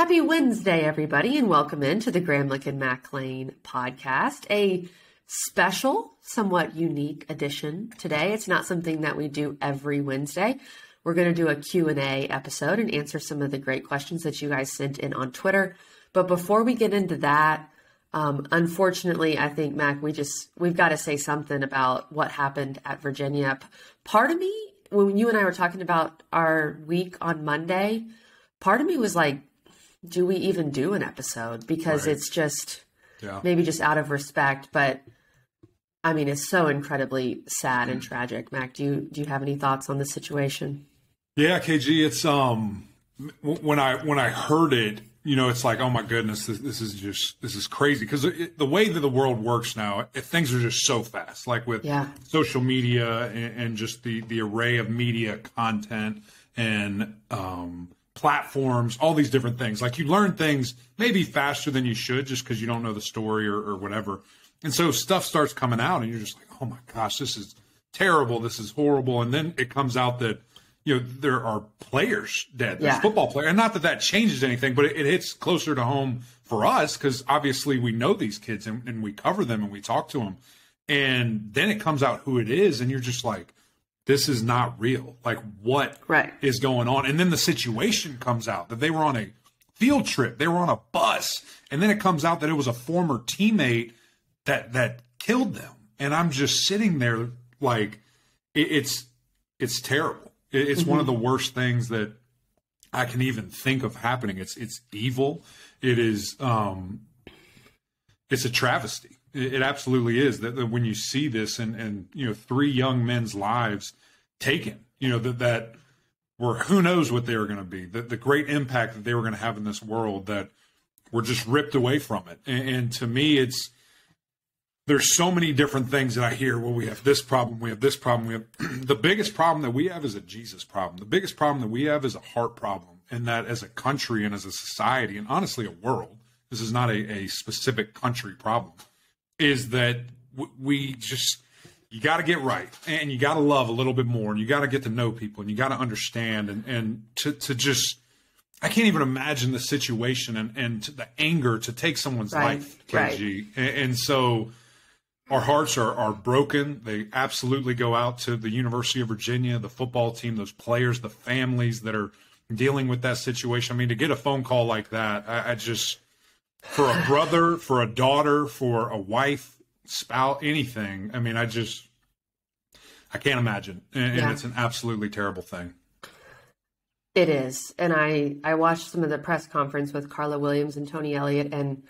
Happy Wednesday, everybody, and welcome into the Gramlich and McLean podcast, a special, somewhat unique edition today. It's not something that we do every Wednesday. We're going to do a Q&A episode and answer some of the great questions that you guys sent in on Twitter. But before we get into that, unfortunately, I think, Mac, we've got to say something about what happened at Virginia. Part of me, when you and I were talking about our week on Monday, part of me was like, do we even do an episode? Because It's just maybe just out of respect. But I mean, it's so incredibly sad and tragic. Mac, do you have any thoughts on the situation? Yeah, KG, it's when I heard it, it's like, oh my goodness, this is crazy, because the way that the world works now, things are just so fast. Like with social media and just the array of media content and platforms, all these different things. Like you learn things maybe faster than you should just because you don't know the story or whatever. And so stuff starts coming out and you're just like, oh my gosh, this is terrible. This is horrible. And then it comes out that, there are players dead. There's football players. And not that changes anything, but it hits closer to home for us because obviously we know these kids and we cover them and we talk to them. And then it comes out who it is and you're just like, this is not real. Like, what is going on? And then the situation comes out that they were on a field trip. They were on a bus. And then it comes out that it was a former teammate that killed them. And I'm just sitting there like, it's terrible. It's one of the worst things that I can even think of happening. It's evil. It is, it's a travesty. It absolutely is that when you see this and 3 young men's lives taken, that were, who knows what they were going to be, the great impact that they were going to have in this world, that were just ripped away from it. And to me, there's so many different things that I hear. Well, we have this problem. We have this problem. We have the biggest problem that we have is a Jesus problem. The biggest problem that we have is a heart problem. And that as a country and as a society and honestly a world, this is not a specific country problem, is that you got to get right and you got to love a little bit more and you got to get to know people and you got to understand and to just, I can't even imagine the situation and the anger to take someone's life, KG. And so our hearts are broken. They absolutely go out to the University of Virginia, the football team, those players, the families that are dealing with that situation. I mean, to get a phone call like that, I just, for a brother, for a daughter, for a wife, spouse, anything. I mean, I can't imagine. And it's an absolutely terrible thing. It is. And I watched some of the press conference with Carla Williams and Tony Elliott, and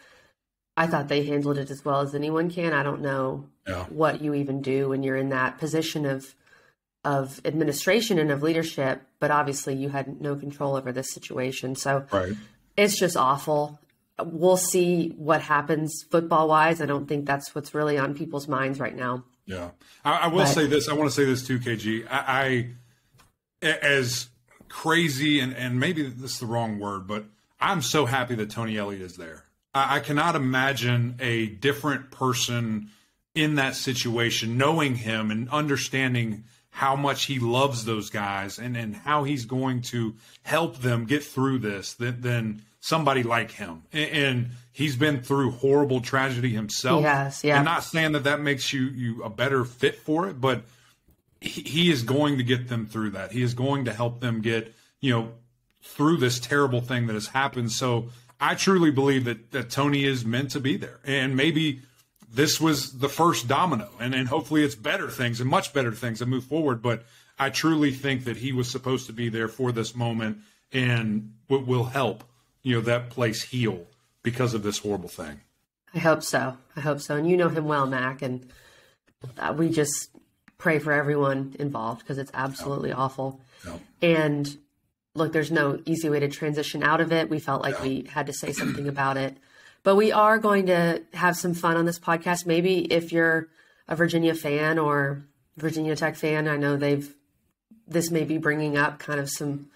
I thought they handled it as well as anyone can. I don't know what you even do when you're in that position of administration and of leadership, but obviously you had no control over this situation. So it's just awful. We'll see what happens football-wise. I don't think that's what's really on people's minds right now. Yeah. I will say this. I want to say this too, KG. I as crazy, and maybe this is the wrong word, but I'm so happy that Tony Elliott is there. I cannot imagine a different person in that situation, knowing him and understanding how much he loves those guys and how he's going to help them get through this than somebody like him. And he's been through horrible tragedy himself. Yes, I'm not saying that makes you a better fit for it, but he is going to get them through that. He is going to help them get, through this terrible thing that has happened. So I truly believe that Tony is meant to be there. And maybe this was the first domino, and hopefully it's better things and much better things that move forward. But I truly think that he was supposed to be there for this moment and will help, that place heal because of this horrible thing. I hope so. And you know him well, Mac, and we just pray for everyone involved because it's absolutely awful. And look, there's no easy way to transition out of it. We felt like we had to say something about it. But we are going to have some fun on this podcast. Maybe if you're a Virginia fan or Virginia Tech fan, I know this may be bringing up kind of some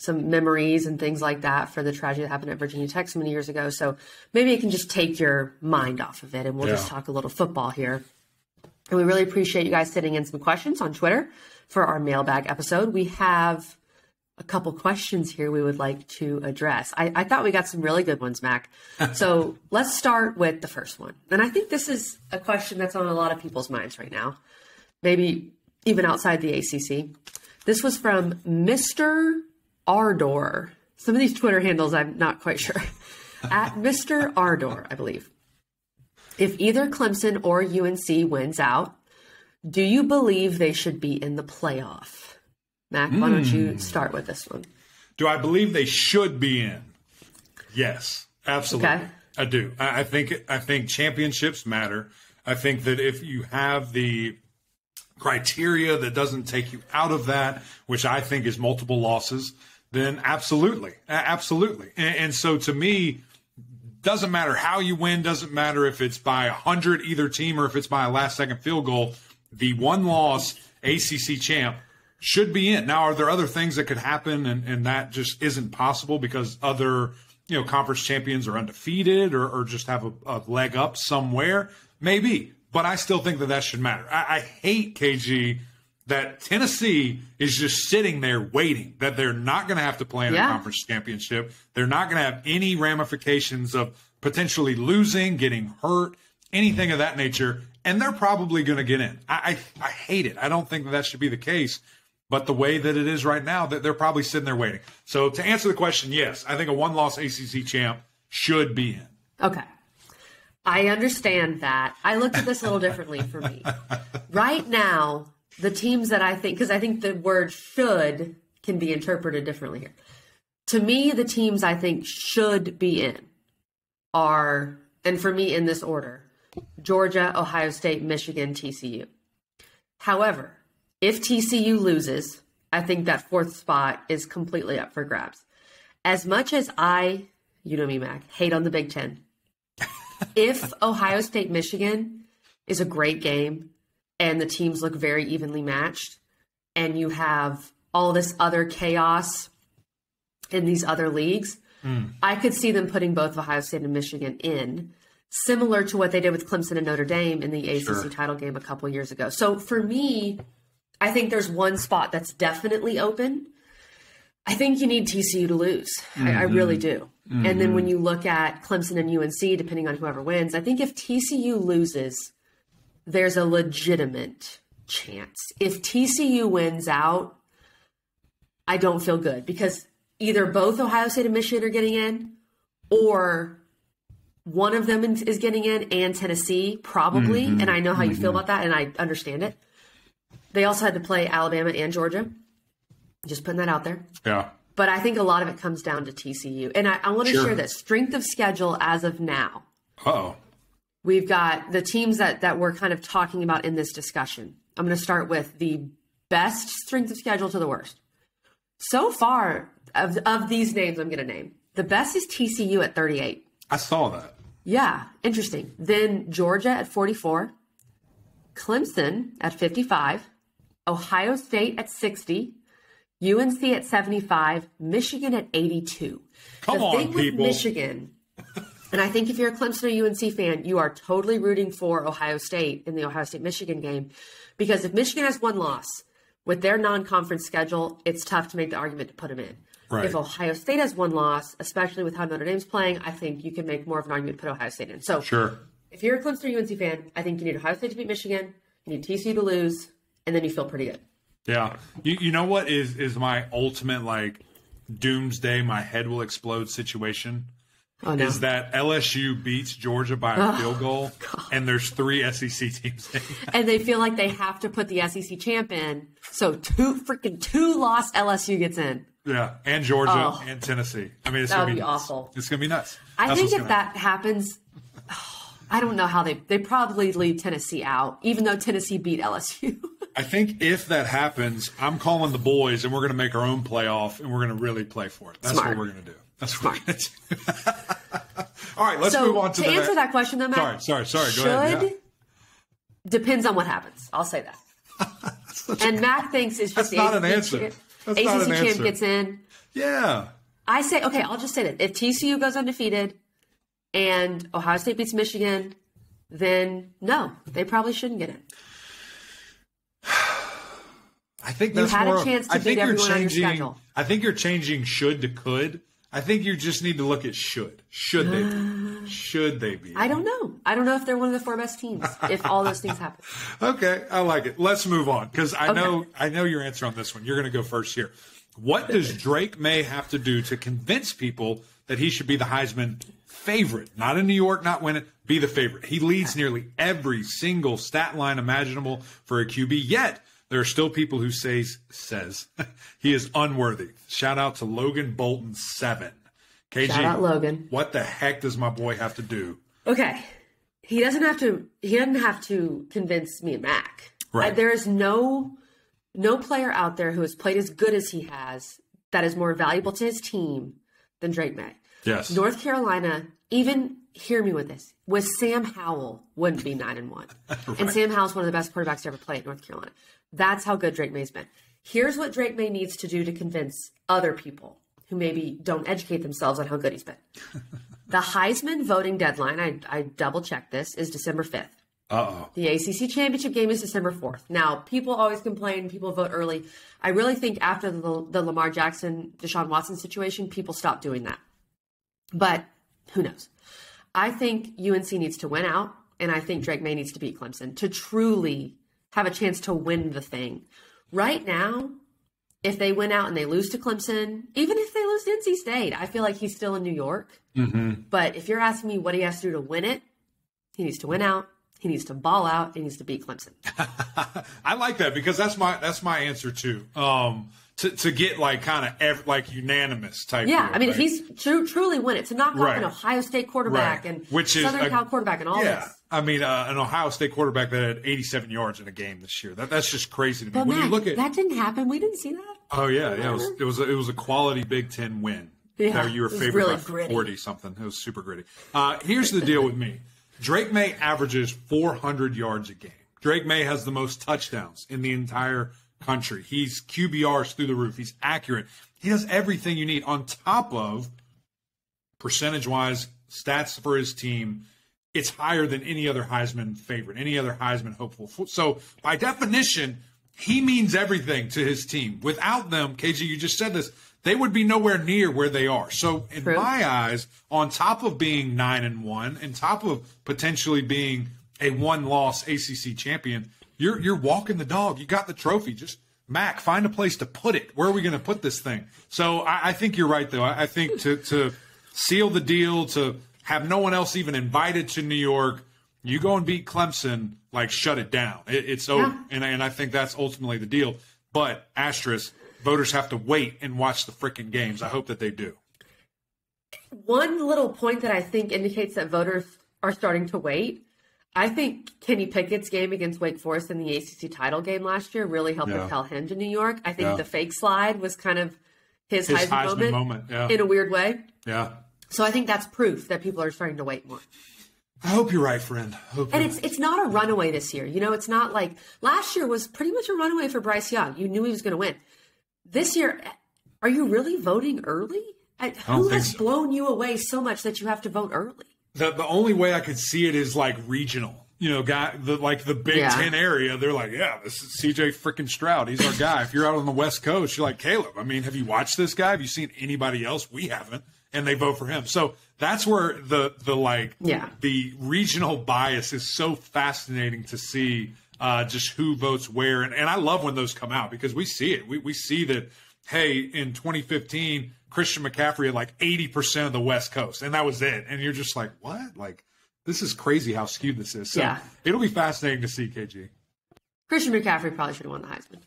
memories and things like that for the tragedy that happened at Virginia Tech so many years ago. So maybe it can just take your mind off of it and we'll just talk a little football here. And we really appreciate you guys sending in some questions on Twitter for our mailbag episode. We have a couple questions here we would like to address. I thought we got some really good ones, Mac. So let's start with the first one. And I think this is a question that's on a lot of people's minds right now, maybe even outside the ACC. This was from Mr. Ardor. Some of these Twitter handles, I'm not quite sure. At Mr. Ardor, I believe. If either Clemson or UNC wins out, do you believe they should be in the playoff? Mac, why don't you start with this one? Do I believe they should be in? Yes, absolutely. Okay. I do. I think championships matter. I think that if you have the criteria that doesn't take you out of that, which I think is multiple losses, then absolutely. And so to me, doesn't matter how you win, doesn't matter if it's by 100 either team or if it's by a last-second field goal, the one-loss ACC champ should be in. Now, are there other things that could happen and that just isn't possible because other conference champions are undefeated or just have a leg up somewhere? Maybe. But I still think that should matter. I hate, KG, that Tennessee is just sitting there waiting, that they're not going to have to play in a conference championship. They're not going to have any ramifications of potentially losing, getting hurt, anything of that nature, and they're probably going to get in. I hate it. I don't think that should be the case. But the way that it is right now, that they're probably sitting there waiting. So to answer the question, yes, I think a one-loss ACC champ should be in. Okay. I understand that. I looked at this a little differently for me. Right now, the teams that I think, because I think the word should can be interpreted differently here. To me, the teams I think should be in are, and for me in this order, Georgia, Ohio State, Michigan, TCU. However, if TCU loses, I think that fourth spot is completely up for grabs. As much as I, you know me, Mac, hate on the Big Ten, if Ohio State, Michigan is a great game and the teams look very evenly matched and you have all this other chaos in these other leagues, I could see them putting both Ohio State and Michigan in, similar to what they did with Clemson and Notre Dame in the ACC title game a couple years ago. So for me, I think there's one spot that's definitely open. I think you need TCU to lose. I really do. And then when you look at Clemson and UNC, depending on whoever wins, I think if TCU loses, there's a legitimate chance. If TCU wins out, I don't feel good because either both Ohio State and Michigan are getting in or one of them is getting in and Tennessee probably. And I know how you feel about that and I understand it. They also had to play Alabama and Georgia. Just putting that out there. Yeah. But I think a lot of it comes down to TCU. And I want to share that strength of schedule as of now. Uh-oh. We've got the teams that we're kind of talking about in this discussion. I'm going to start with the best strength of schedule to the worst. So far, of these names I'm going to name, the best is TCU at 38. I saw that. Yeah, interesting. Then Georgia at 44. Clemson at 55. Ohio State at 60, UNC at 75, Michigan at 82. Come on, people. With Michigan, and I think if you're a Clemson or UNC fan, you are totally rooting for Ohio State in the Ohio State-Michigan game because if Michigan has one loss with their non-conference schedule, it's tough to make the argument to put them in. Right. If Ohio State has one loss, especially with how Notre Dame's playing, I think you can make more of an argument to put Ohio State in. So if you're a Clemson or UNC fan, I think you need Ohio State to beat Michigan, you need TCU to lose, and then you feel pretty good. Yeah. You know what is my ultimate, doomsday, my head will explode situation? Oh, no. Is that LSU beats Georgia by a field goal, and there's 3 SEC teams in. And they feel like they have to put the SEC champ in, so two loss LSU gets in. Yeah, and Georgia and Tennessee. I mean, that would be awful. It's going to be nuts. I think if that happens, I don't know how they probably leave Tennessee out, even though Tennessee beat LSU. I think if that happens, I'm calling the boys, and we're going to make our own playoff, and we're going to really play for it. That's what we're going to do. That's what we're going to do. All right, let's move on to answer that question, though, Matt. Sorry. Go ahead. Yeah. Depends on what happens. I'll say that. And Mac thinks it's just that's not an answer. ACC champ gets in. Yeah. I say, okay, I'll just say that. If TCU goes undefeated and Ohio State beats Michigan, then no, they probably shouldn't get in. I think you that's had more, a chance to beat everyone on your schedule. I think you're changing should to could. I think you just need to look at should. Should they be? Should they be? I don't know. I don't know if they're one of the 4 best teams, if all those things happen. Okay, I like it. Let's move on, because I know your answer on this one. You're going to go first here. What does Drake Maye have to do to convince people that he should be the Heisman favorite? Not in New York, not win it, be the favorite. He leads nearly every single stat line imaginable for a QB, yet there are still people who says he is unworthy. Shout out to Logan Bolton 7. KG, shout out Logan. What the heck does my boy have to do? Okay. He doesn't have to convince me and Mac. Right. There is no player out there who has played as good as he has that is more valuable to his team than Drake Maye. Yes. North Carolina, even hear me with this, with Sam Howell wouldn't be 9-1. Right. And Sam Howell's one of the best quarterbacks to ever play at North Carolina. That's how good Drake Maye's been. Here's what Drake Maye needs to do to convince other people who maybe don't educate themselves on how good he's been. The Heisman voting deadline, I double-checked this, is December 5th. Uh-oh. The ACC Championship game is December 4th. Now, people always complain, people vote early. I really think after the Lamar Jackson, Deshaun Watson situation, people stopped doing that. But who knows? I think UNC needs to win out, and I think Drake Maye needs to beat Clemson to truly have a chance to win the thing. Right now, if they win out and they lose to Clemson, even if they lose to NC State, I feel like he's still in New York. Mm-hmm. But if you're asking me what he has to do to win it, he needs to win out. He needs to ball out. He needs to beat Clemson. I like that, because that's my answer too. To get like kind of like unanimous type. Yeah, deal, I mean, right? if he's truly win it, to knock off an Ohio State quarterback and Southern Cal quarterback and all this. I mean, an Ohio State quarterback that had 87 yards in a game this year. That's just crazy to me. But When Matt, you look at that didn't happen. We didn't see that. Oh yeah, it was a quality Big Ten win. Yeah, you were favored really by gritty. 40 something. It was super gritty. Here's the deal with me. Drake Maye averages 400 yards a game. Drake Maye has the most touchdowns in the entire country. He's QBRs through the roof. He's accurate. He does everything you need on top of percentage-wise stats for his team. It's higher than any other Heisman favorite, any other Heisman hopeful. So by definition, he means everything to his team. Without them, KG, you just said this, they would be nowhere near where they are. So in my eyes, on top of being 9-1, on top of potentially being a one-loss ACC champion, you're walking the dog. You got the trophy. Just, Mac, find a place to put it. Where are we going to put this thing? So I think you're right, though. I think to seal the deal, to have no one else even invited to New York, you go and beat Clemson, like, shut it down. It's over. Yeah. And I think that's ultimately the deal. But, asterisk, voters have to wait and watch the freaking games. I hope that they do. One little point that I think indicates that voters are starting to wait, I think Kenny Pickett's game against Wake Forest in the ACC title game last year really helped propel him to New York. I think the fake slide was kind of his Heisman moment in a weird way. Yeah. So I think that's proof that people are starting to wait more. I hope you're right, friend. It's not a runaway this year. You know, it's not like last year was pretty much a runaway for Bryce Young. You knew he was going to win. This year, are you really voting early? Who has blown you away so much that you have to vote early? The only way I could see it is like regional. You know, the Big Ten area, they're like, yeah, this is CJ freaking Stroud. He's our guy. If you're out on the West Coast, you're like, Caleb, I mean, have you watched this guy? Have you seen anybody else? We haven't. And they vote for him. So that's where the regional bias is so fascinating to see just who votes where. And I love when those come out because we see it. We see that, hey, in 2015, Christian McCaffrey had like 80% of the West Coast. And that was it. And you're just like, what? Like, this is crazy how skewed this is. So it'll be fascinating to see, KG. Christian McCaffrey probably should have won the Heisman.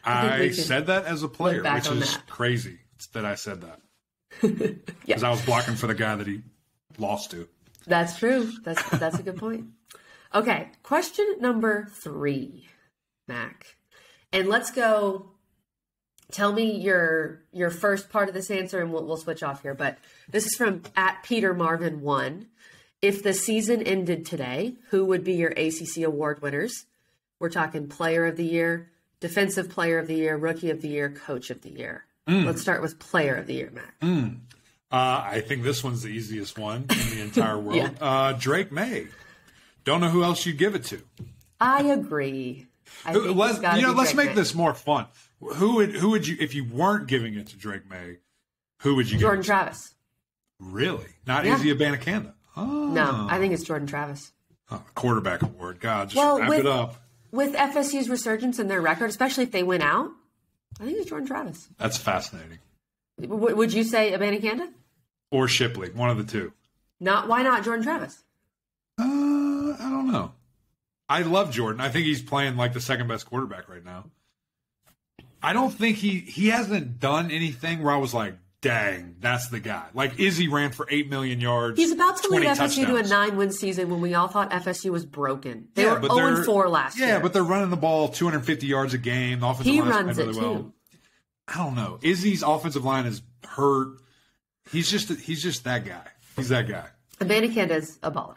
I said that as a player, which is crazy that I said that. Because I was blocking for the guy that he lost to. That's true. That's a good point. Okay, question number 3, Mac. And let's go. Tell me your first part of this answer, and we'll switch off here. But this is from @PeterMarvin1. If the season ended today, who would be your ACC award winners? We're talking Player of the Year, Defensive Player of the Year, Rookie of the Year, Coach of the Year. Let's start with Player of the Year, Mac. I think this one's the easiest one in the entire world. Drake Maye. Don't know who else you'd give it to. I agree. Let's make this more fun. Who would you, if you weren't giving it to Drake Maye, who would you give Jordan it to? Travis. Really? Not Izzy Abanikanda? Oh. No, I think it's Jordan Travis. Oh, quarterback award. God, just wrap it up. With FSU's resurgence and their record, especially if they win out, I think it's Jordan Travis. That's fascinating. Would you say Abanikanda? Or Shipley, one of the two. Why not Jordan Travis? I don't know. I love Jordan. I think he's playing like the second best quarterback right now. I don't think he hasn't done anything where I was like, dang, that's the guy. Like Izzy ran for 8 million yards. He's about to lead FSU touchdowns. to a 9-win season when we all thought FSU was broken. They were 0-4 last year. Yeah, but they're running the ball 250 yards a game. The offensive line runs is playing really well. I don't know. Izzy's offensive line is hurt. He's just that guy. He's that guy. Abanikanda's a baller.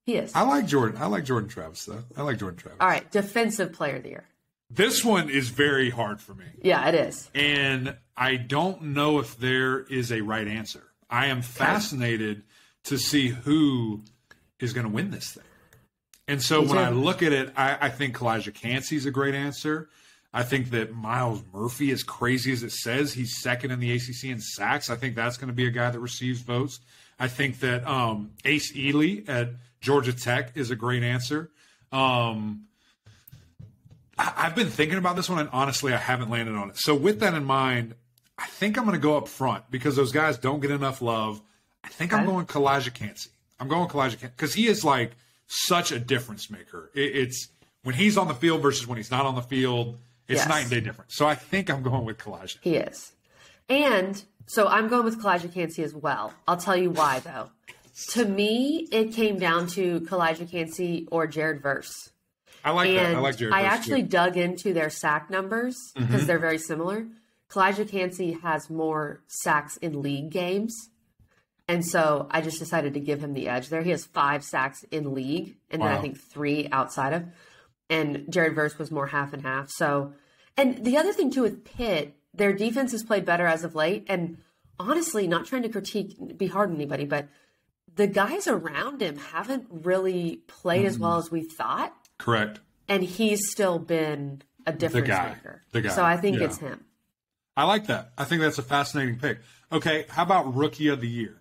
He is. I like Jordan. I like Jordan Travis, though. I like Jordan Travis. All right, Defensive Player of the Year. This one is very hard for me. Yeah, it is. And I don't know if there is a right answer. I am fascinated to see who is going to win this thing. And so when I look at it, I think Kalijah Cansey's a great answer. I think that Miles Murphy, as crazy as it says, he's second in the ACC in sacks. I think that's going to be a guy that receives votes. I think that Ace Ely at Georgia Tech is a great answer. I've been thinking about this one, and honestly, I haven't landed on it. So with that in mind, I think I'm going to go up front because those guys don't get enough love. I think I'm going Kalijah Cansey. I'm going Kalijah Cansey because he is like such a difference maker. It's when he's on the field versus when he's not on the field. It's night and day difference. So I think I'm going with Kalijah. He is. And so I'm going with Kalijah Cansey as well. I'll tell you why, though. To me, it came down to Kalijah Cansey or Jared Verse. I like that. I like Jared Verse. I actually dug into their sack numbers because they're very similar. Kalijah Cansey has more sacks in league games. And so I just decided to give him the edge there. He has 5 sacks in league, and then I think 3 outside of. And Jared Verse was more half and half. So, and the other thing too with Pitt, their defense has played better as of late. And honestly, not trying to be hard on anybody, but the guys around him haven't really played as well as we thought. Correct. And he's still been a difference maker. The guy. So I think it's him. I like that. I think that's a fascinating pick. Okay, how about Rookie of the Year?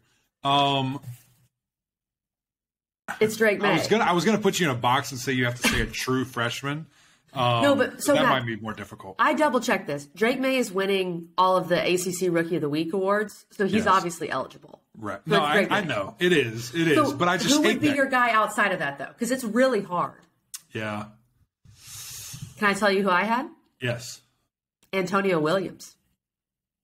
It's Drake Maye. I was gonna put you in a box and say you have to say a true freshman. No, but so that Matt, might be more difficult. I double checked this. Drake Maye is winning all of the ACC Rookie of the Week awards, so he's obviously eligible. Right? No, I know it is. It is. So but I just who would be that. your guy outside of that though? Because it's really hard. Yeah. Can I tell you who I had? Yes. Antonio Williams.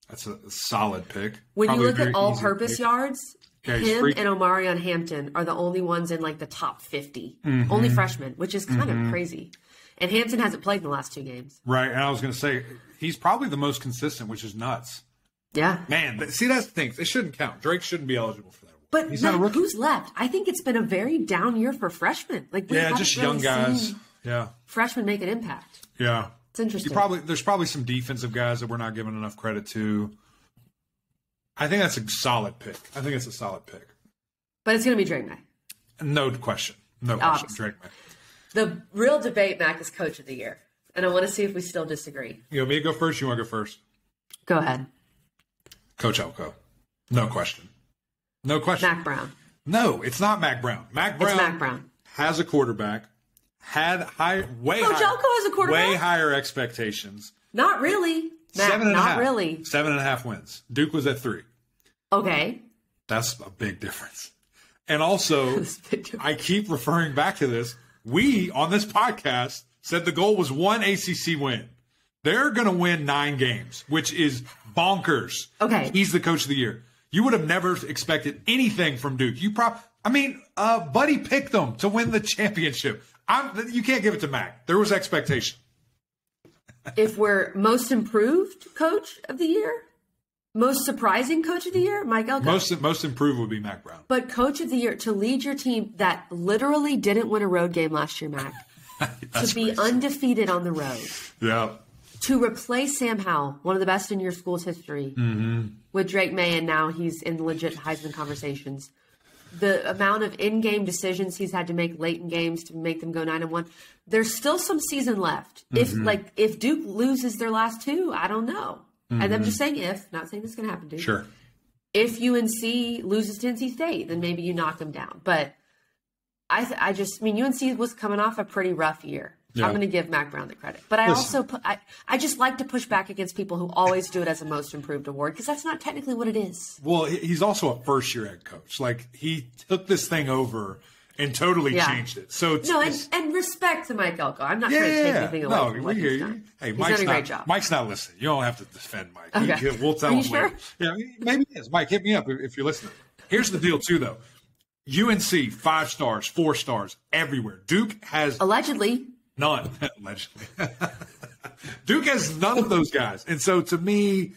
That's a solid pick. When Probably you look at all-purpose yards, him and Omarion Hampton are the only ones in like the top 50. Only freshmen, which is kind of crazy. And Hampton hasn't played in the last 2 games. Right, and I was going to say, he's probably the most consistent, which is nuts. Yeah. Man, see, that's the thing. It shouldn't count. Drake shouldn't be eligible for that. But who's left? I think it's been a very down year for freshmen. Like just young guys. Yeah. Freshmen make an impact. Yeah. It's interesting. There's probably some defensive guys that we're not giving enough credit to. I think that's a solid pick. But it's going to be Drake Maye. No question. Drake Maye. The real debate, Mac, is Coach of the Year. And I want to see if we still disagree. You want me to go first? You want to go first? Go ahead. Coach Elko. No question. Mac Brown. No, it's not Mac Brown. Mac Brown has a quarterback. Coach Elko has a quarterback. Way higher expectations. Not really. Mac, 7.5. Really. 7.5 wins. Duke was at 3. Okay. That's a big difference. And also, I keep referring back to this. We, on this podcast, said the goal was 1 ACC win. They're going to win 9 games, which is bonkers. Okay. He's the Coach of the Year. You would have never expected anything from Duke. Buddy picked them to win the championship. You can't give it to Mac. There was expectation. If we're most improved Coach of the Year, most surprising Coach of the Year, Mike Elko. Most improved would be Mac Brown. But Coach of the Year, to lead your team that literally didn't win a road game last year, Mac, to be undefeated on the road. Yeah. To replace Sam Howell, one of the best in your school's history, with Drake Maye, and now he's in legit Heisman conversations. the amount of in-game decisions he's had to make late in games to make them go 9-1. There's still some season left. If Duke loses their last two, I don't know. And I'm just saying not saying this is going to happen, Duke. Sure. If UNC loses to NC State, then maybe you knock them down. But I mean, UNC was coming off a pretty rough year. Yeah. I'm going to give Mac Brown the credit. But I just like to push back against people who always do it as a most improved award, because that's not technically what it is. Well, he's also a first-year head coach. Like, he took this thing over and totally changed it. So and respect to Mike Elko. I'm not trying to take anything away from what he's done. Hey, he's done a great job. Mike's not listening. You don't have to defend Mike. Okay. We'll tell him sure? later. Yeah, maybe he is. Mike, hit me up if you're listening. Here's the deal, too, though. UNC, 5 stars, 4 stars, everywhere. Duke has... Allegedly. None. Allegedly. Duke has none of those guys. And so, to me...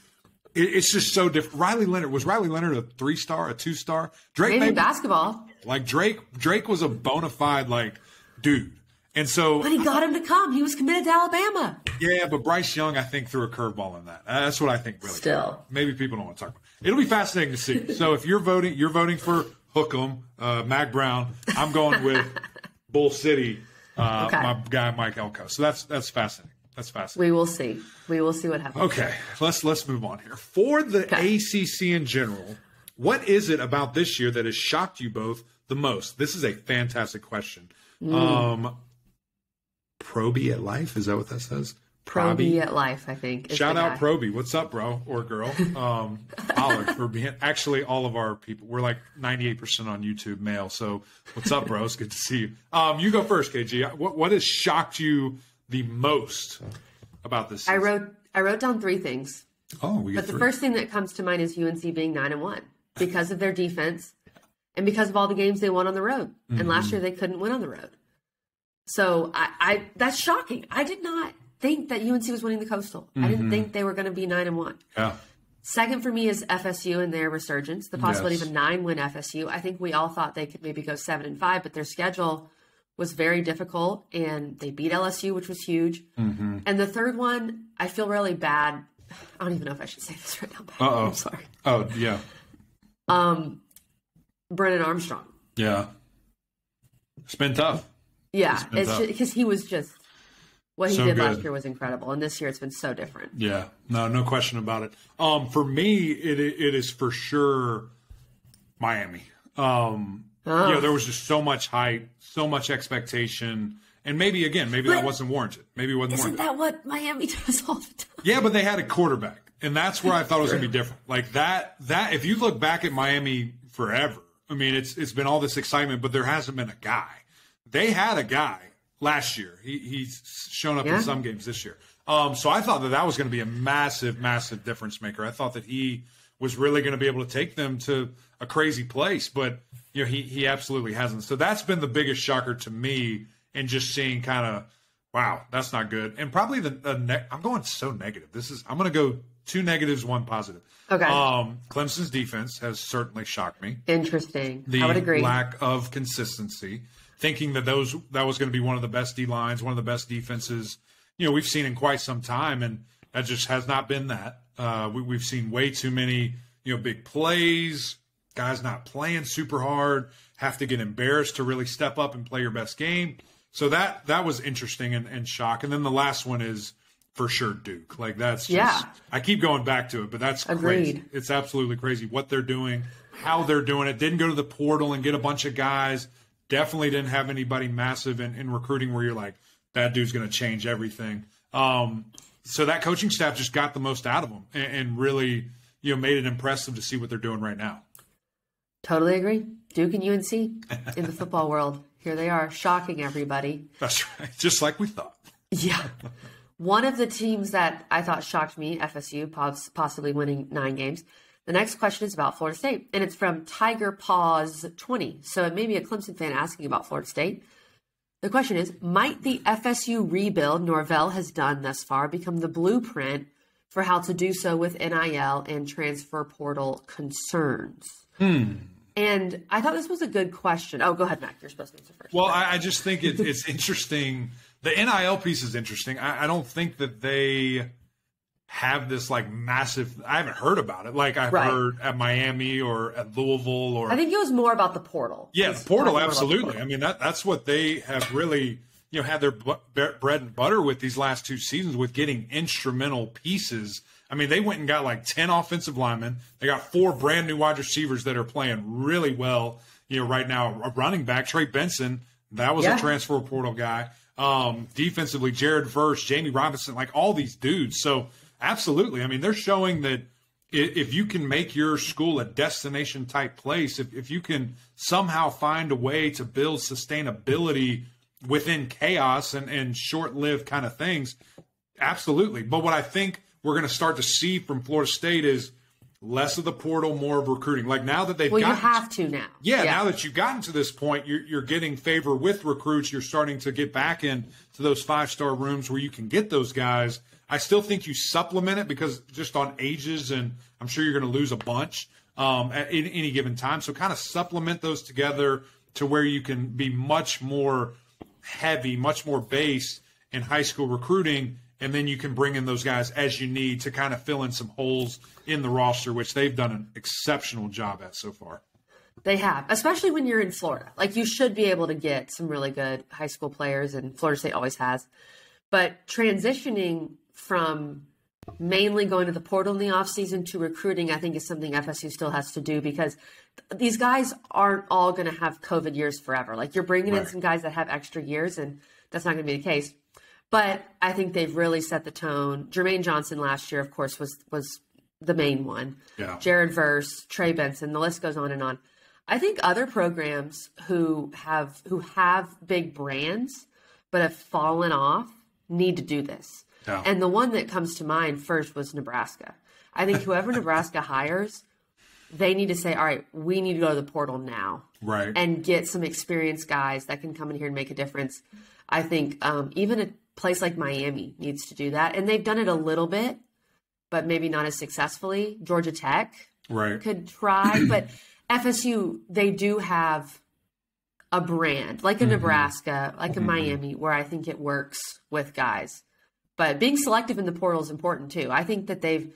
It's just so different. Was Riley Leonard a 3-star, a 2-star? Drake maybe basketball. Like Drake was a bona fide dude. And so, but he got him to come. He was committed to Alabama. Yeah, but Bryce Young, I think, threw a curveball in that. That's what I think. Really. Still, maybe people don't want to talk about it. It'll be fascinating to see. So if you're voting for Hookem, Mac Brown. I'm going with Bull City, my guy Mike Elko. So that's fascinating. That's fascinating. We will see. We will see what happens. Okay, let's move on here. For the ACC in general, what is it about this year that has shocked you both the most? This is a fantastic question. Proby at Life, is that what that says? Proby at Life, I think. Shout out Proby. What's up, bro or girl? Holler for being actually all of our people. We're like 98% on YouTube male. So what's up, bro? It's good to see you. You go first, KG. What has shocked you the most about this season? I wrote down 3 things. But the first thing that comes to mind is UNC being 9-1 because of their defense and because of all the games they won on the road. Mm-hmm. And last year they couldn't win on the road. So I that's shocking. I did not think that UNC was winning the Coastal. I didn't think they were going to be 9-1. Yeah. Second for me is FSU and their resurgence, the possibility of a 9-win FSU. I think we all thought they could maybe go 7-5, but their schedule was very difficult, and they beat LSU, which was huge. Mm-hmm. And the third one, I feel really bad. I don't even know if I should say this right now. But I'm sorry. Oh, yeah. Brennan Armstrong. Yeah. It's been tough. Yeah, it's because he was just what he did last year was incredible, and this year it's been so different. Yeah, no question about it. For me, it is for sure Miami. There was just so much hype, so much expectation, and maybe that wasn't warranted. Maybe it wasn't warranted. Isn't that what Miami does all the time? Yeah, but they had a quarterback, and that's where I thought it was going to be different. Like that if you look back at Miami forever, I mean, it's been all this excitement, but there hasn't been a guy. They had a guy last year. He's shown up in some games this year. So I thought that was going to be a massive, massive difference maker. I thought that he was really going to be able to take them to a crazy place, but he absolutely hasn't. So that's been the biggest shocker to me, and just seeing kind of, wow, that's not good. And probably I'm going so negative. I'm going to go 2 negatives, 1 positive. Okay. Clemson's defense has certainly shocked me. Interesting. I would agree. The lack of consistency. Thinking that that was going to be one of the best D-lines, one of the best defenses, we've seen in quite some time, and that just has not been that. We've seen way too many, big plays, guys not playing super hard, have to get embarrassed to really step up and play your best game. So that was interesting and shock. And then the last one is for sure Duke. Like that's just, I keep going back to it, but that's Agreed. Crazy. It's absolutely crazy what they're doing, how they're doing it. Didn't go to the portal and get a bunch of guys. Definitely didn't have anybody massive in recruiting where you're like, that dude's going to change everything. So that coaching staff just got the most out of them and really, made it impressive to see what they're doing right now. Totally agree. Duke and UNC in the football world. Here they are, shocking everybody. That's right. Just like we thought. Yeah. One of the teams that I thought shocked me, FSU, possibly winning 9 games. The next question is about Florida State, and it's from Tiger Paws 20. So it may be a Clemson fan asking about Florida State. The question is, might the FSU rebuild Norvell has done thus far become the blueprint for how to do so with NIL and transfer portal concerns? And I thought this was a good question. Oh, go ahead, Mac. You're supposed to answer first. Well, I just think it's interesting. The NIL piece is interesting. I don't think that they have this like massive, I haven't heard about it. Like I've heard at Miami or at Louisville, or I think it was more about the portal. Yeah, the portal, absolutely. I mean, that's what they have really, had their bread and butter with these last 2 seasons, with getting instrumental pieces. I mean, they went and got like 10 offensive linemen. They got 4 brand new wide receivers that are playing really well. Right now, a running back, Trey Benson, that was a transfer portal guy. Defensively, Jared Verse, Jamie Robinson, like all these dudes. So absolutely. I mean, they're showing that if you can make your school a destination type place, if you can somehow find a way to build sustainability within chaos and short-lived kind of things, absolutely. But what I think we're going to start to see from Florida State is less of the portal, more of recruiting. Like now that they've you have to now. Yeah, now that you've gotten to this point, you're getting favor with recruits. You're starting to get back into those 5-star rooms where you can get those guys. I still think you supplement it because just on ages, and I'm sure you're going to lose a bunch at any given time. So kind of supplement those together to where you can be much more heavy, much more base in high school recruiting, and then you can bring in those guys as you need to kind of fill in some holes in the roster, which they've done an exceptional job at so far. They have, especially when you're in Florida. Like, you should be able to get some really good high school players, and Florida State always has. But transitioning from mainly going to the portal in the offseason to recruiting, I think, is something FSU still has to do, because these guys aren't all going to have COVID years forever. Like, you're bringing in some guys that have extra years, and that's not going to be the case. But I think they've really set the tone. Jermaine Johnson last year, of course, was the main one. Yeah. Jared Verse, Trey Benson, the list goes on and on. I think other programs who have big brands but have fallen off need to do this. Yeah. And the one that comes to mind first was Nebraska. I think whoever Nebraska hires, they need to say, all right, we need to go to the portal now. Right. And get some experienced guys that can come in here and make a difference. I think even a place like Miami needs to do that. And they've done it a little bit, but maybe not as successfully. Georgia Tech could try. But FSU, they do have a brand, like a Nebraska, like a Miami, where I think it works with guys. But being selective in the portal is important too. I think that they've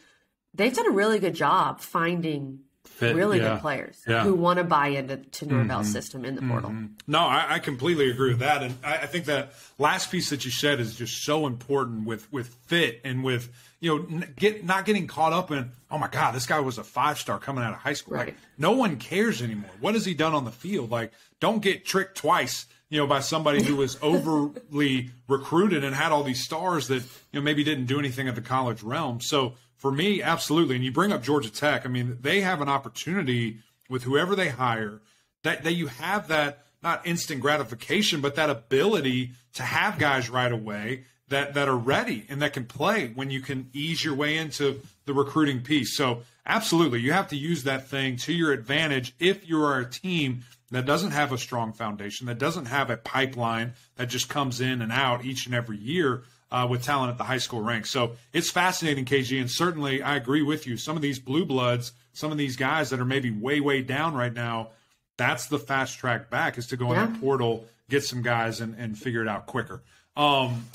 done a really good job finding really good players who want to buy into Norvell's system in the portal. No, I completely agree with that. And I think that last piece that you said is just so important with fit and with, not getting caught up in, oh my God, this guy was a 5-star coming out of high school. Right. Like, no one cares anymore. What has he done on the field? Like, don't get tricked twice, by somebody who was overly recruited and had all these stars that, maybe didn't do anything at the college realm. So for me, absolutely. And you bring up Georgia Tech. I mean, they have an opportunity with whoever they hire that you have that not instant gratification, but that ability to have guys right away that are ready and that can play when you can ease your way into the recruiting piece. So absolutely, you have to use that thing to your advantage if you are a team that doesn't have a strong foundation, that doesn't have a pipeline that just comes in and out each and every year with talent at the high school ranks. So it's fascinating, KG, and certainly I agree with you. Some of these blue bloods, some of these guys that are maybe way, way down right now, that's the fast track back, is to go in that portal, get some guys and figure it out quicker.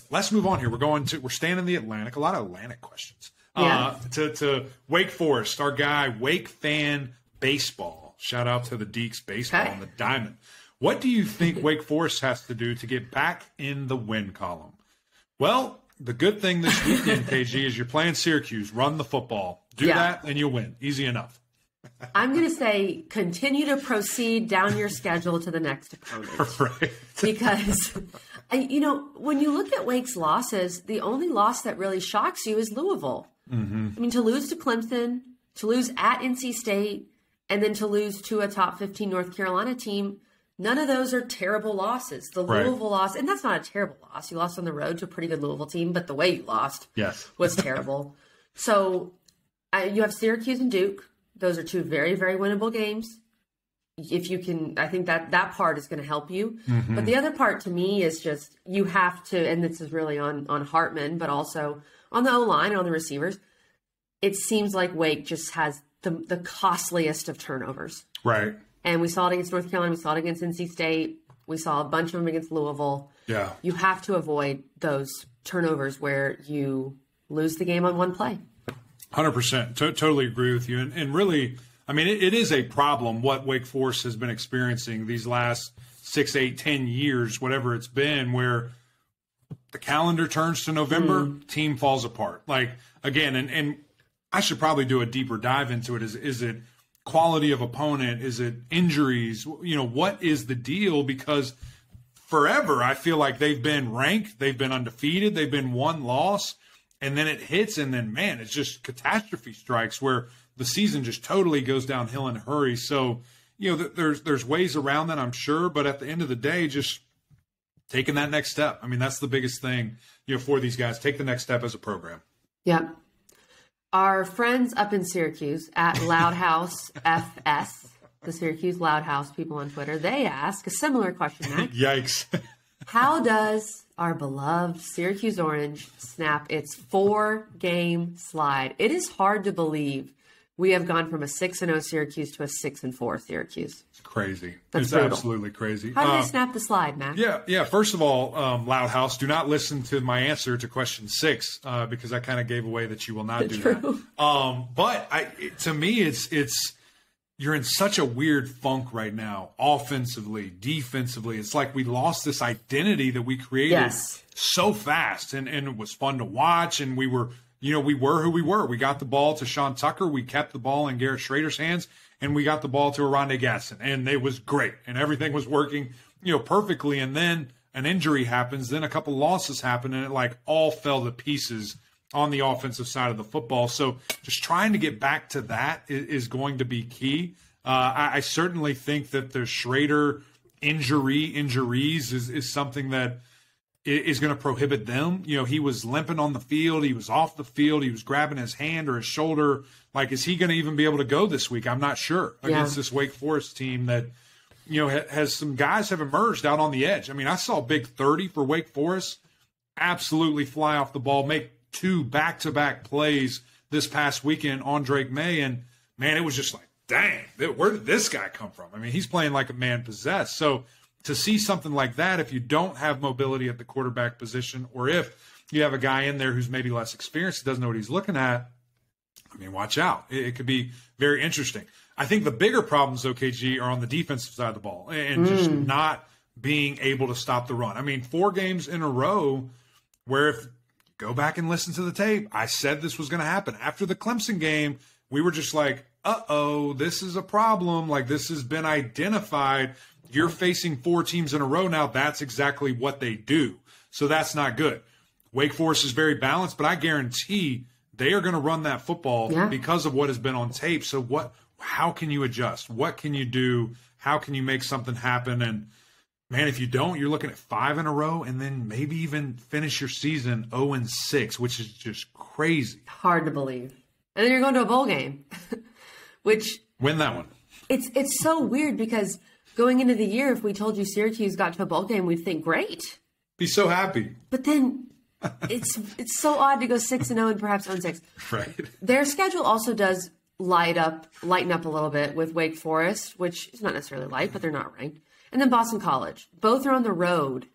Let's move on here. We're staying in the Atlantic. A lot of Atlantic questions. To Wake Forest, our guy, Wake Fan Baseball. Shout out to the Deeks baseball and the Diamond. What do you think Wake Forest has to do to get back in the win column? Well, the good thing this weekend, KG, is you're playing Syracuse. Run the football. Do that, and you'll win. Easy enough. I'm going to say continue to proceed down your schedule to the next opponent. Right. Because, when you look at Wake's losses, the only loss that really shocks you is Louisville. I mean, to lose to Clemson, to lose at NC State, and then to lose to a top 15 North Carolina team, none of those are terrible losses. The Louisville loss, and that's not a terrible loss. You lost on the road to a pretty good Louisville team, but the way you lost was terrible. So you have Syracuse and Duke. Those are 2 very, very winnable games. If you can, I think that part is going to help you. But the other part to me is just you have to, and this is really on Hartman, but also on the O-line and on the receivers. It seems like Wake just has the costliest of turnovers. Right. And we saw it against North Carolina. We saw it against NC State. We saw a bunch of them against Louisville. Yeah. You have to avoid those turnovers where you lose the game on one play. 100%. Totally agree with you. And really, I mean, it is a problem what Wake Forest has been experiencing these last 6, 8, 10 years, whatever it's been, where the calendar turns to November, team falls apart. Like, again, and I should probably do a deeper dive into it. Is it quality of opponent? Is it injuries? You know, what is the deal? Because forever, I feel like they've been ranked, they've been undefeated, they've been one loss, and then it hits, and then, man, it's just catastrophe strikes where the season just totally goes downhill in a hurry. So, you know, there's ways around that, I'm sure, but at the end of the day, just taking that next step. I mean, that's the biggest thing, you know, for these guys. Take the next step as a program. Yeah. Our friends up in Syracuse at Loudhouse FS, the Syracuse Loudhouse people on Twitter, they ask a similar question, Mac. Yikes. How does our beloved Syracuse Orange snap its 4-game slide? It is hard to believe we have gone from a 6-0 Syracuse to a 6-4 Syracuse. It's crazy. That's it's brutal. Absolutely crazy. How did they snap the slide, Mac? Yeah. First of all, Loudhouse, do not listen to my answer to question 6 because I kind of gave away that you will not do that. But to me, it's you're in such a weird funk right now, offensively, defensively. It's like we lost this identity that we created so fast, and it was fun to watch, and we were who we were. We got the ball to Sean Tucker. We kept the ball in Garrett Schrader's hands, and we got the ball to Aronde Gadsden, and it was great, and everything was working, perfectly. And then an injury happens, then a couple losses happen, and it like all fell to pieces on the offensive side of the football. So just trying to get back to that is going to be key. I certainly think that the Schrader injuries is something that is going to prohibit them. He was limping on the field. He was off the field. He was grabbing his hand or his shoulder. Like, is he going to even be able to go this week? I'm not sure against this Wake Forest team that, has some guys have emerged out on the edge. I mean, I saw Big 30 for Wake Forest absolutely fly off the ball, make 2 back-to-back plays this past weekend on Drake Maye, and, man, it was just like, dang, where did this guy come from? I mean, he's playing like a man possessed. So to see something like that, if you don't have mobility at the quarterback position, or if you have a guy in there who's maybe less experienced, doesn't know what he's looking at, I mean, watch out. It could be very interesting. I think the bigger problems, though, KG, are on the defensive side of the ball and just not being able to stop the run. I mean, 4 games in a row where if go back and listen to the tape, I said this was going to happen. After the Clemson game, we were just like, uh-oh, this is a problem. Like, this has been identified. You're facing 4 teams in a row now. That's exactly what they do. So that's not good. Wake Forest is very balanced, but I guarantee they are going to run that football because of what has been on tape. So how can you adjust? What can you do? How can you make something happen? And, man, if you don't, you're looking at 5 in a row and then maybe even finish your season 0-6, which is just crazy. Hard to believe. And then you're going to a bowl game, which win that one. It's so weird because going into the year, if we told you Syracuse got to a bowl game, we'd think great. Be so happy. But then it's so odd to go 6-0 and perhaps 0-6. Right. Their schedule also does lighten up a little bit with Wake Forest, which is not necessarily light, but they're not ranked. And then Boston College. Both are on the road.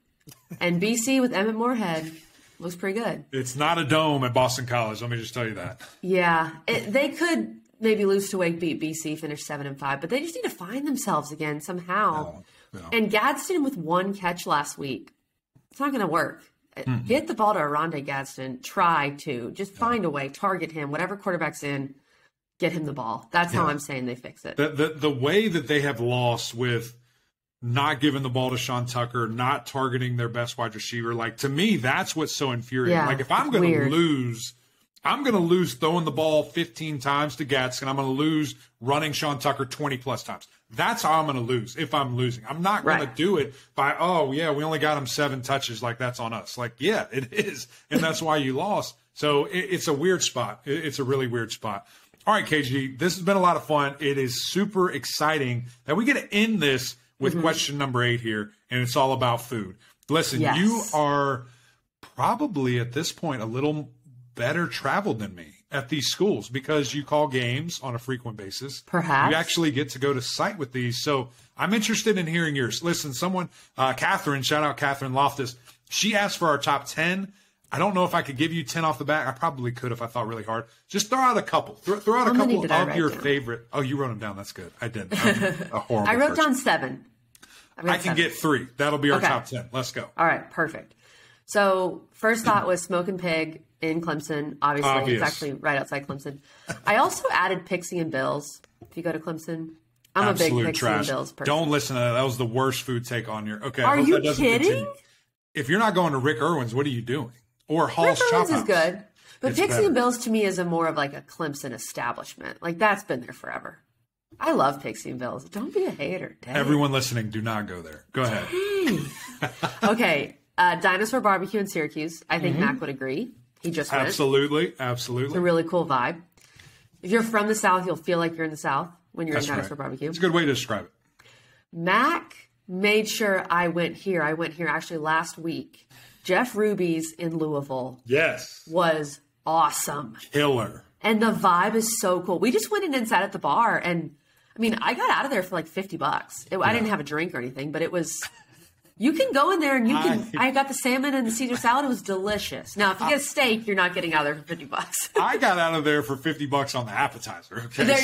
And BC with Emmett Moorhead looks pretty good. It's not a dome at Boston College. Let me just tell you that. Yeah. They could maybe lose to Wake, beat BC, finish 7-5, but they just need to find themselves again somehow. No. And Gadsden with 1 catch last week. It's not going to work. Get the ball to Aronde Gadsden. Try to. Just find a way. Target him. Whatever quarterback's in, get him the ball. That's how I'm saying they fix it. The way that they have lost with not giving the ball to Sean Tucker, not targeting their best wide receiver. Like, to me, that's what's so infuriating. Like, if I'm going to lose, I'm going to lose throwing the ball 15 times to Gadsden. I'm going to lose running Sean Tucker 20-plus times. That's how I'm going to lose if I'm losing. I'm not going to do it by, we only got him 7 touches. Like, that's on us. Like, yeah, it is. And that's why you lost. So it's a weird spot. It's a really weird spot. All right, KG, this has been a lot of fun. It is super exciting that we get to end this with question number 8 here, and it's all about food. Listen, you are probably at this point a little better traveled than me at these schools because you call games on a frequent basis. Perhaps. You actually get to go to site with these. So I'm interested in hearing yours. Listen, someone, Catherine, shout out Catherine Loftus, she asked for our top 10. I don't know if I could give you 10 off the bat. I probably could if I thought really hard. Just throw out a couple. Throw out a couple of your favorite. Oh, you wrote them down. That's good. I didn't. A horrible I wrote down 7. I can get 3. That'll be our top 10. Let's go. All right, perfect. So first thought was Smokin' Pig in Clemson. Obviously, it's actually right outside Clemson. I also added Pixie and Bill's. If you go to Clemson, I'm a big Pixie and Bill's person. Don't listen to that. That was the worst food take on your. Okay, are you kidding? If you're not going to Rick Irwin's, what are you doing? Or Hall's Chop House. Is good. But Pixie and Bill's to me is more of like a Clemson establishment. Like that's been there forever. I love Pixie and Bill's. Don't be a hater. Dang. Everyone listening, do not go there. Go ahead. Okay. Dinosaur Barbecue in Syracuse. I think Mac would agree. He just went. Absolutely. It's a really cool vibe. If you're from the South, you'll feel like you're in the South when you're in Dinosaur Barbecue. It's a good way to describe it. Mac made sure I went here. I went here actually last week. Jeff Ruby's in Louisville. Yes. Was awesome. Killer. And the vibe is so cool. We just went in and sat at the bar. And I mean, I got out of there for like $50. I didn't have a drink or anything, but it was, you can go in there and I got the salmon and the Caesar salad. It was delicious. Now, if you get a steak, you're not getting out of there for $50. I got out of there for $50 on the appetizer. Okay.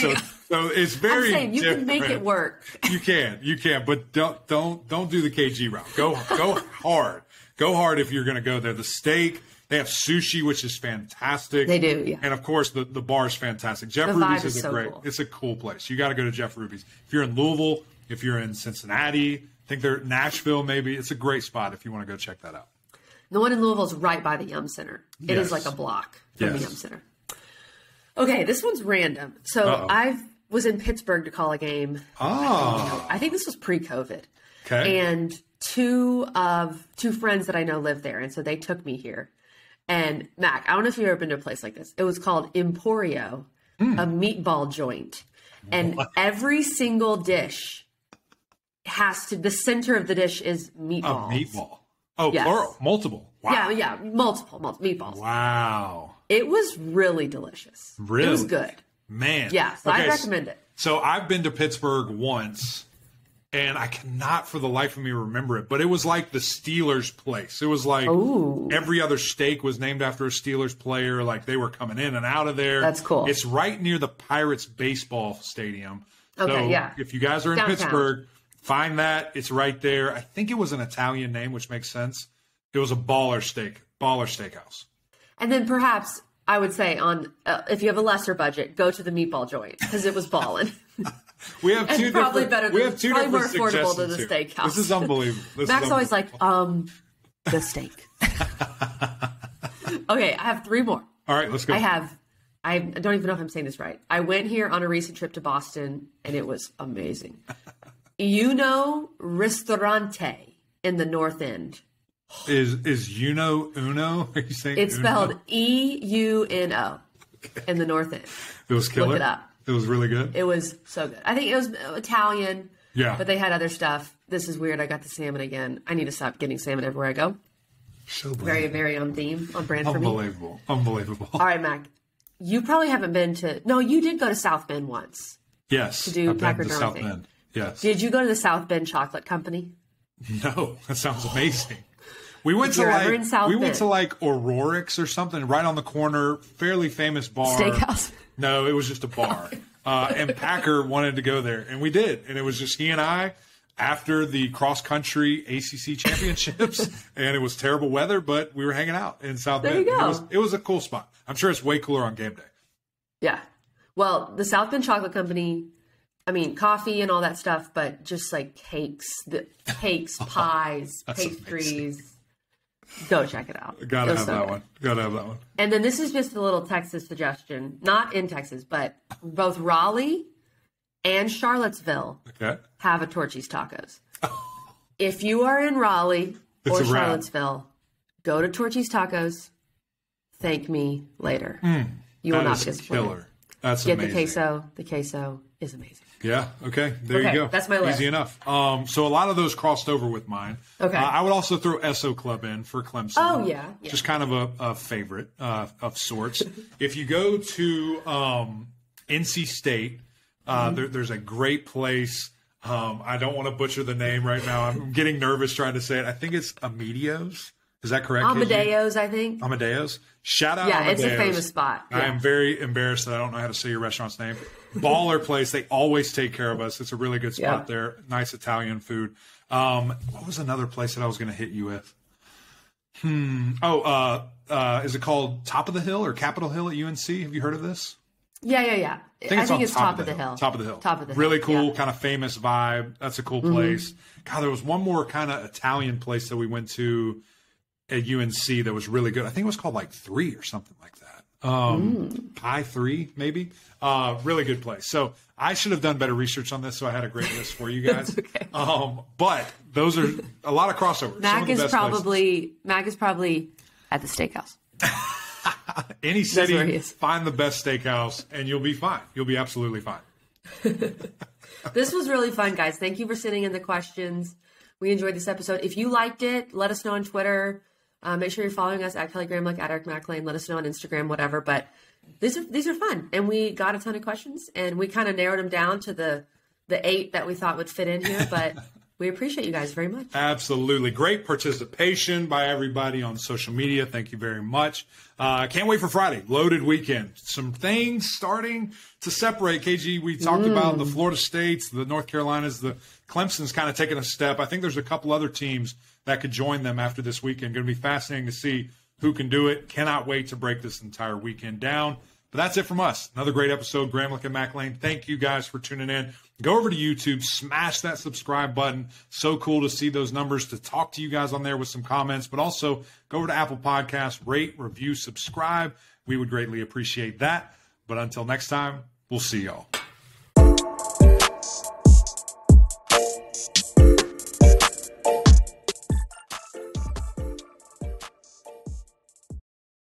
So it's very, I'm saying you can make it work. You can, but don't do the KG route. Go hard. Go hard if you're going to go there. The steak, they have sushi, which is fantastic. They do, yeah. And of course, the bar is fantastic. Jeff Ruby's is it's a cool place. You got to go to Jeff Ruby's. If you're in Louisville, if you're in Cincinnati, I think they're Nashville maybe. It's a great spot if you want to go check that out. The one in Louisville is right by the Yum Center. It is like a block from the Yum Center. Okay, this one's random. So I was in Pittsburgh to call a game. Oh. I think this was pre-COVID. Okay. And two friends that I know live there, and so they took me here. And Mac, I don't know if you've ever been to a place like this. It was called Emporio, a meatball joint, and every single dish the center of the dish is meatballs. A meatball. Oh, yes. Plural, multiple. Wow. Yeah, multiple meatballs. Wow. It was really delicious. Really? It was good. Man. Yeah, so I recommend it. So I've been to Pittsburgh once. And I cannot for the life of me remember it, but it was like the Steelers place. It was like every other steak was named after a Steelers player. Like they were coming in and out of there. That's cool. It's right near the Pirates baseball stadium. So if you guys are in Downtown. Pittsburgh, find that. It's right there. I think it was an Italian name, which makes sense. It was a baller steakhouse. And then perhaps I would say if you have a lesser budget, go to the meatball joint because it was ballin'. We have two probably different. Better than, we have two probably different more affordable than the here. steakhouse. This is unbelievable. Mac's always like, the steak. Okay, I have 3 more. All right, let's go. I don't even know if I'm saying this right. I went here on a recent trip to Boston, and it was amazing. Ristorante in the North End. Is Uno? Are you saying it's Uno? spelled EUNO in the North End. It was killer. Look it up. It was really good. It was so good. I think it was Italian. Yeah. But they had other stuff. This is weird. I got the salmon again. I need to stop getting salmon everywhere I go. So very, very on theme, on brand for me. Unbelievable. All right, Mac. You probably haven't been to. No, you did go to South Bend once. Yes. To do I've Packer been to South Bend. Yes. Did you go to the South Bend Chocolate Company? No, that sounds amazing. We went to like Aurorix or something right on the corner, fairly famous bar. Steakhouse. No, it was just a bar. And Packer wanted to go there, and we did. And it was just he and I after the cross-country ACC championships, and it was terrible weather, but we were hanging out in South Bend. There you go. It was a cool spot. I'm sure it's way cooler on game day. Yeah. Well, the South Bend Chocolate Company, I mean, coffee and all that stuff, but just like cakes, pies, pastries. Amazing. Go check it out. Gotta have that one. And then this is just a little Texas suggestion. Not in Texas, but both Raleigh and Charlottesville have a Torchy's Tacos. If you are in Raleigh or Charlottesville, go to Torchy's Tacos. Thank me later. You will not be disappointed. Killer. That's Get amazing. the queso. The queso is amazing. Yeah. Okay. There you go. That's my list. Easy enough. So a lot of those crossed over with mine. Okay. I would also throw SO Club in for Clemson. Oh yeah. Just kind of a favorite of sorts. If you go to NC State, there's a great place. I don't want to butcher the name right now. I'm getting nervous trying to say it. I think it's Amedio's. Is that correct? Amadeo's, I think. Amadeo's? Shout out Yeah, Amadeo's. it's a famous spot. Yeah. I am very embarrassed that I don't know how to say your restaurant's name. Baller place. They always take care of us. It's a really good spot there. Nice Italian food. What was another place that I was going to hit you with? Is it called Top of the Hill or Capitol Hill at UNC? Have you heard of this? Yeah. I think it's Top of the Hill. Hill. Top of the Hill. Top of the Hill. Really cool, kind of famous vibe. That's a cool place. God, there was one more kind of Italian place that we went to at UNC that was really good. I think it was called like 3 or something like that. Pie 3, maybe. Really good place. So I should have done better research on this, so I had a great list for you guys. Okay. But those are a lot of crossovers. Mac is probably at the steakhouse. Any city, find the best steakhouse, and you'll be fine. You'll be absolutely fine. This was really fun, guys. Thank you for sending in the questions. We enjoyed this episode. If you liked it, let us know on Twitter. Make sure you're following us at Kelly Gramlich, at Eric McLean. Let us know on Instagram, whatever. But these are fun, and we got a ton of questions, and we kind of narrowed them down to the 8 that we thought would fit in here. But we appreciate you guys very much. Absolutely. Great participation by everybody on social media. Thank you very much. Can't wait for Friday. Loaded weekend. Some things starting to separate. KG, we talked about the Florida States, the North Carolinas, the Clemson's kind of taking a step. I think there's a couple other teams that could join them after this weekend. Going to be fascinating to see who can do it. Cannot wait to break this entire weekend down. But that's it from us. Another great episode, Gramlich and Mac Lane. Thank you guys for tuning in. Go over to YouTube, smash that subscribe button. So cool to see those numbers, to talk to you guys on there with some comments. But also go over to Apple Podcasts, rate, review, subscribe. We would greatly appreciate that. But until next time, we'll see y'all.